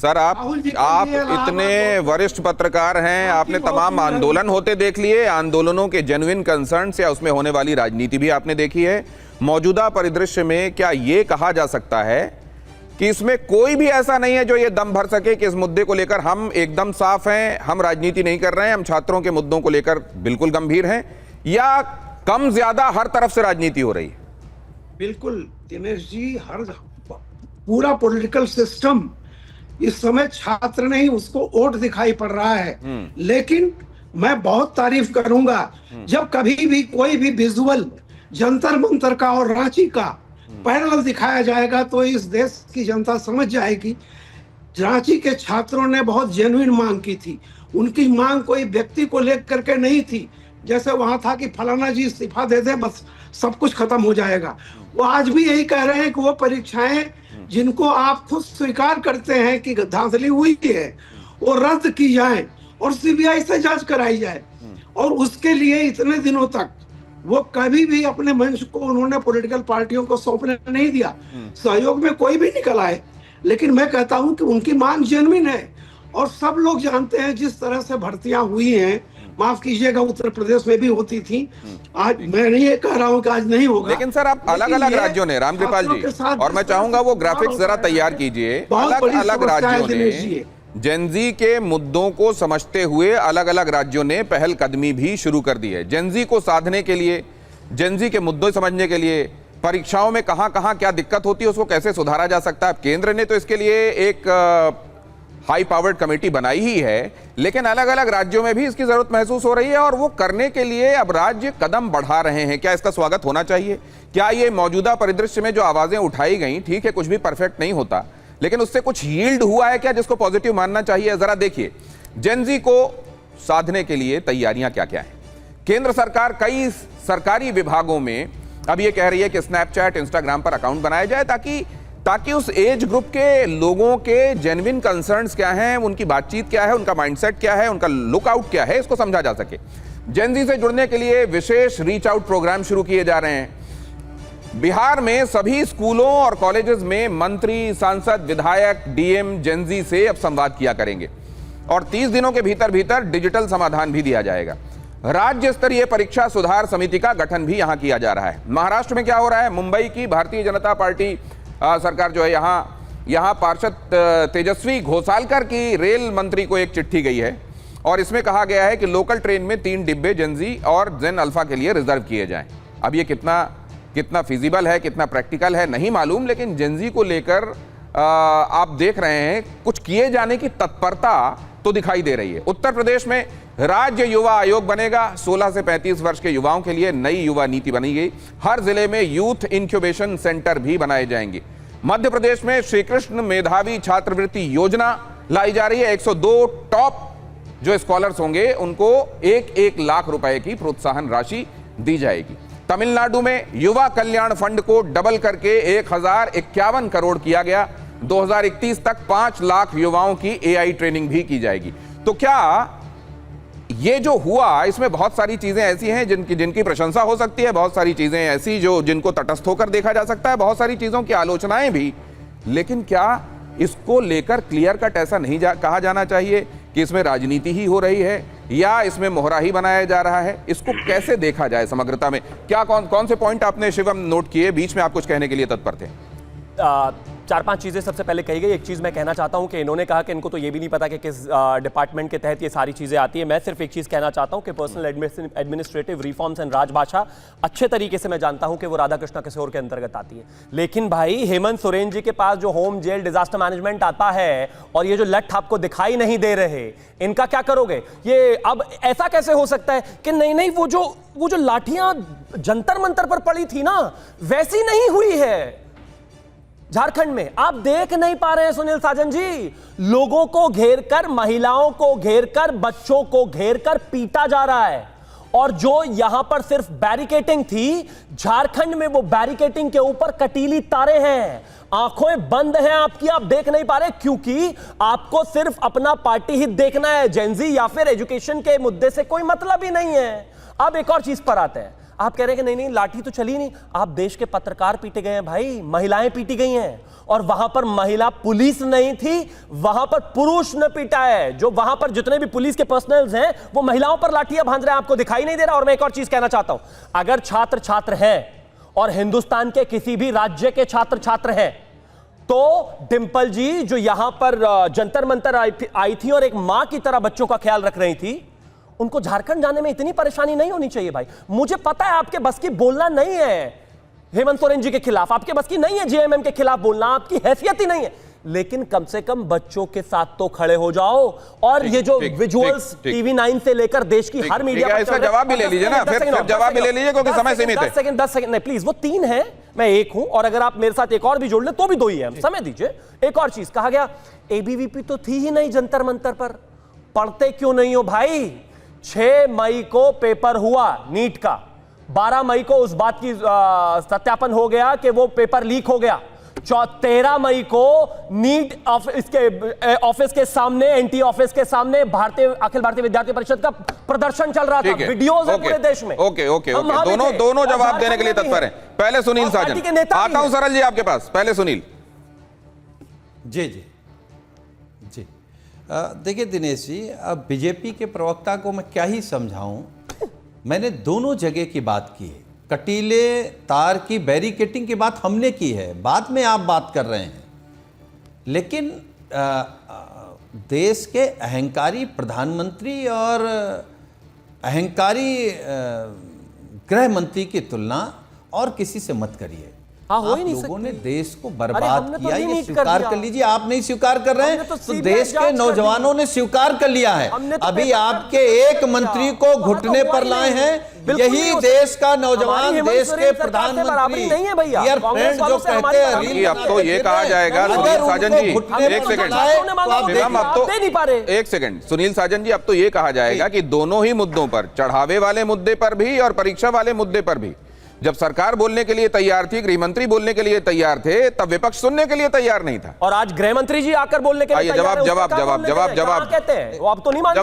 Sir आप इतने वरिष्ठ पत्रकार हैं, आपने तमाम आंदोलन होते देख लिए, आंदोलनों के जेन्युइन कंसर्न्स या उसमें होने वाली राजनीति भी आपने देखी है। मौजूदा परिदृश्य में क्या ये कहा जा सकता है कि इसमें कोई भी ऐसा नहीं है जो ये दम भर सके कि इस मुद्दे को लेकर हम एकदम साफ हैं, हम राजनीति नहीं कर रहे हैं, हम छात्रों के मुद्दों को लेकर बिल्कुल गंभीर हैं, या कम ज्यादा हर तरफ से राजनीति हो रही है? बिल्कुल दिनेश जी, हर पूरा पॉलिटिकल सिस्टम इस समय छात्र नहीं, उसको वोट दिखाई पड़ रहा है। लेकिन मैं बहुत तारीफ करूंगा जब कभी भी कोई भी विजुअल जंतर मंतर का और रांची का पैरेलल दिखाया जाएगा तो इस देश की जनता समझ जाएगी रांची के छात्रों ने बहुत जेन्युइन मांग की थी। उनकी मांग कोई व्यक्ति को लेकर के नहीं थी, जैसे वहां था कि फलाना जी इस्तीफा दे दे बस सब कुछ खत्म हो जाएगा। वो आज भी यही कह रहे हैं कि वो परीक्षाएं जिनको आप खुद स्वीकार करते हैं कि धांधली हुई है वो रद्द की जाए और सीबीआई से जांच कराई जाए। और उसके लिए इतने दिनों तक वो कभी भी अपने मंच को उन्होंने पॉलिटिकल पार्टियों को सौंपने नहीं दिया। सहयोग में कोई भी निकल आए, लेकिन मैं कहता हूं कि उनकी मांग जेन्युइन है और सब लोग जानते हैं जिस तरह से भर्तियां हुई हैं, माफ कीजिएगा उत्तर प्रदेश में भी होती थी, आज मैं नहीं ये कह रहा हूं कि आज नहीं होगा। लेकिन सर आप अलग अलग राज्यों ने, रामकृपाल जी, और मैं चाहूंगा वो ग्राफिक्स जरा तैयार कीजिए, अलग अलग राज्यों ने जेनजी के मुद्दों को समझते हुए अलग अलग राज्यों ने पहल कदमी भी शुरू कर दी है। जेनजी को साधने के लिए, जेनजी के मुद्दों समझने के लिए, परीक्षाओं में कहां कहां क्या दिक्कत होती है उसको कैसे सुधारा जा सकता है। केंद्र ने तो इसके लिए एक हाई पावर्ड कमेटी बनाई ही है, लेकिन अलग अलग राज्यों में भी इसकी जरूरत महसूस हो रही है और वो करने के लिए अब राज्य कदम बढ़ा रहे हैं। क्या इसका स्वागत होना चाहिए? क्या ये मौजूदा परिदृश्य में जो आवाजें उठाई गई, ठीक है कुछ भी परफेक्ट नहीं होता, लेकिन उससे कुछ यील्ड हुआ है क्या जिसको पॉजिटिव मानना चाहिए? जरा देखिए जेनजी को साधने के लिए तैयारियां क्या क्या हैं। केंद्र सरकार कई सरकारी विभागों में अब ये कह रही है कि स्नैपचैट, इंस्टाग्राम पर अकाउंट बनाया जाए ताकि उस एज ग्रुप के लोगों के जेन्युइन कंसर्न्स क्या हैं, उनकी बातचीत क्या है, उनका माइंडसेट क्या है, उनका लुकआउट क्या है, इसको समझा जा सके। जेनजी से जुड़ने के लिए विशेष रीच आउट प्रोग्राम शुरू किए जा रहे हैं। बिहार में सभी स्कूलों और कॉलेजेस में मंत्री, सांसद, विधायक, डीएम जेनजी से अब संवाद किया करेंगे और 30 दिनों के भीतर भीतर डिजिटल समाधान भी दिया जाएगा। राज्य स्तरीय परीक्षा सुधार समिति का गठन भी यहां किया जा रहा है। महाराष्ट्र में क्या हो रहा है? मुंबई की भारतीय जनता पार्टी सरकार जो है, यहां पार्षद तेजस्वी घोसालकर की रेल मंत्री को एक चिट्ठी गई है और इसमें कहा गया है कि लोकल ट्रेन में 3 डिब्बे जेनजी और जेन अल्फा के लिए रिजर्व किए जाएं। अब ये कितना फिजिबल है, कितना प्रैक्टिकल है नहीं मालूम, लेकिन जेनजी को लेकर आप देख रहे हैं कुछ किए जाने की तत्परता तो दिखाई दे रही है। उत्तर प्रदेश में राज्य युवा आयोग बनेगा। 16 से 35 वर्ष के युवाओं के लिए नई युवा नीति बनी गई। हर जिले में यूथ इंक्यूबेशन सेंटर भी बनाए जाएंगे। मध्य प्रदेश में श्री कृष्ण मेधावी छात्रवृत्ति योजना लाई जा रही है। 102 टॉप जो स्कॉलर्स होंगे उनको 1-1 लाख रुपए की प्रोत्साहन राशि दी जाएगी। तमिलनाडु में युवा कल्याण फंड को डबल करके 1051 करोड़ किया गया। 2031 तक 5 लाख युवाओं की एआई ट्रेनिंग भी की जाएगी। तो क्या ये जो हुआ, इसमें बहुत सारी चीजें ऐसी हैं जिनकी प्रशंसा हो सकती है, बहुत सारी चीजें ऐसी जिनको तटस्थ होकर देखा जा सकता है, बहुत सारी चीजों की आलोचनाएं भी। लेकिन क्या इसको लेकर क्लियर कट ऐसा नहीं कहा जाना चाहिए कि इसमें राजनीति ही हो रही है या इसमें मोहरा ही बनाया जा रहा है? इसको कैसे देखा जाए समग्रता में? क्या कौन से पॉइंट आपने शिवम नोट किए? बीच में आप कुछ कहने के लिए तत्पर थे। 4-5 चीजें सबसे पहले कही गई। एक चीज मैं कहना चाहता हूं कि इन्होंने कहा कि इनको तो ये भी नहीं पता कि किस डिपार्टमेंट के तहत ये सारी चीजें आती है। मैं सिर्फ एक चीज कहना चाहता हूं कि पर्सनल एडमिनिस्ट्रेटिव रिफॉर्म्स एंड राजभाषा अच्छे तरीके से मैं जानता हूं कि वो राधा कृष्णा किशोर के अंतर्गत आती है। लेकिन भाई हेमंत सोरेन जी के पास जो होम जेल डिजास्टर मैनेजमेंट आता है और ये जो लठ आपको दिखाई नहीं दे रहे, इनका क्या करोगे? ये अब ऐसा कैसे हो सकता है कि नहीं वो जो लाठियां जंतर मंतर पर पड़ी थी ना, वैसी नहीं हुई है झारखंड में। आप देख नहीं पा रहे हैं सुनील साजन जी, लोगों को घेरकर, महिलाओं को घेरकर, बच्चों को घेरकर पीटा जा रहा है। और जो यहां पर सिर्फ बैरिकेटिंग थी, झारखंड में वो बैरिकेटिंग के ऊपर कटीली तारे हैं। आंखें बंद हैं आपकी, आप देख नहीं पा रहे क्योंकि आपको सिर्फ अपना पार्टी हित देखना है। जेनजी या फिर एजुकेशन के मुद्दे से कोई मतलब ही नहीं है। अब एक और चीज पर आते हैं। आप कह रहे हैं कि नहीं नहीं लाठी तो चली नहीं। आप देश के पत्रकार पीटे गए हैं भाई, महिलाएं पीटी गई हैं, और वहां पर महिला पुलिस नहीं थी, वहां पर पुरुष ने पीटा है। जो वहां पर जितने भी पुलिस के पर्सनल्स हैं वो महिलाओं पर लाठियां भांज रहे हैं, आपको दिखाई नहीं दे रहा। और मैं एक और चीज कहना चाहता हूं, अगर छात्र छात्र हैं और हिंदुस्तान के किसी भी राज्य के छात्र छात्र हैं, तो डिंपल जी जो यहां पर जंतर मंतर आई थी और एक मां की तरह बच्चों का ख्याल रख रही थी, उनको झारखंड जाने में इतनी परेशानी नहीं होनी चाहिए भाई। मुझे पता है आपके बस की बोलना नहीं है हेमंत सोरेन जी के खिलाफ, आपके बस की नहीं है जेएमएम के खिलाफ बोलना, आपकी हैसियत ही नहीं है, लेकिन कम से कम बच्चों के साथ तो खड़े हो जाओ। और ये जो विजुअल्स टीवी 9 से लेकर देश की हर मीडिया पर इसका जवाब भी ले लीजिए ना, फिर जवाब भी ले लीजिए क्योंकि समय सीमित है। 10 सेकंड नहीं प्लीज, वो 3 है, मैं 1 हूं, और अगर आप मेरे साथ एक और भी जोड़ ले तो भी 2 ही है, समय दीजिए। एक और चीज कहा गया, एबीवीपी तो थी ही नहीं जंतर मंतर पर, पढ़ते क्यों नहीं हो भाई? 6 मई को पेपर हुआ नीट का, 12 मई को उस बात की सत्यापन हो गया कि वो पेपर लीक हो गया, 13 मई को नीट ऑफिस के सामने, एनटी ऑफिस के सामने अखिल भारतीय विद्यार्थी परिषद का प्रदर्शन चल रहा था, वीडियोस है पूरे देश में। ओके दोनों जवाब देने के लिए तत्पर हैं। पहले सुनील साजन, आता हूं सरल जी आपके पास, पहले सुनील जी। देखिए दिनेश जी, अब बीजेपी के प्रवक्ता को मैं क्या ही समझाऊं, मैंने दोनों जगह की बात की है। कटीले तार की बैरिकेटिंग की बात हमने की है, बाद में आप बात कर रहे हैं, लेकिन देश के अहंकारी प्रधानमंत्री और अहंकारी गृह मंत्री की तुलना और किसी से मत करिए। हो ही नहीं लोगों सकती। ने देश को बर्बाद किया, तो ये स्वीकार कर लीजिए। आप नहीं स्वीकार कर रहे हैं तो देश के नौजवानों ने स्वीकार कर लिया है। अभी आपके एक मंत्री को घुटने पर लाए हैं, यही देश का नौजवान, देश के प्रधानमंत्री डियर फ्रेंड जो कहते हैं। अब तो ये कहा जाएगा सुनील साजन जी, एक सेकंड सुनील साजन जी, अब तो ये कहा जाएगा कि दोनों ही मुद्दों पर, चढ़ावे वाले मुद्दे पर भी और परीक्षा वाले मुद्दे पर भी, जब सरकार बोलने के लिए तैयार थी, गृहमंत्री बोलने के लिए तैयार थे, तब विपक्ष सुनने के लिए तैयार नहीं था। और आज गृहमंत्री जी आकर बोलने के लिए जवाब कहते हैं वो अब तो नहीं मान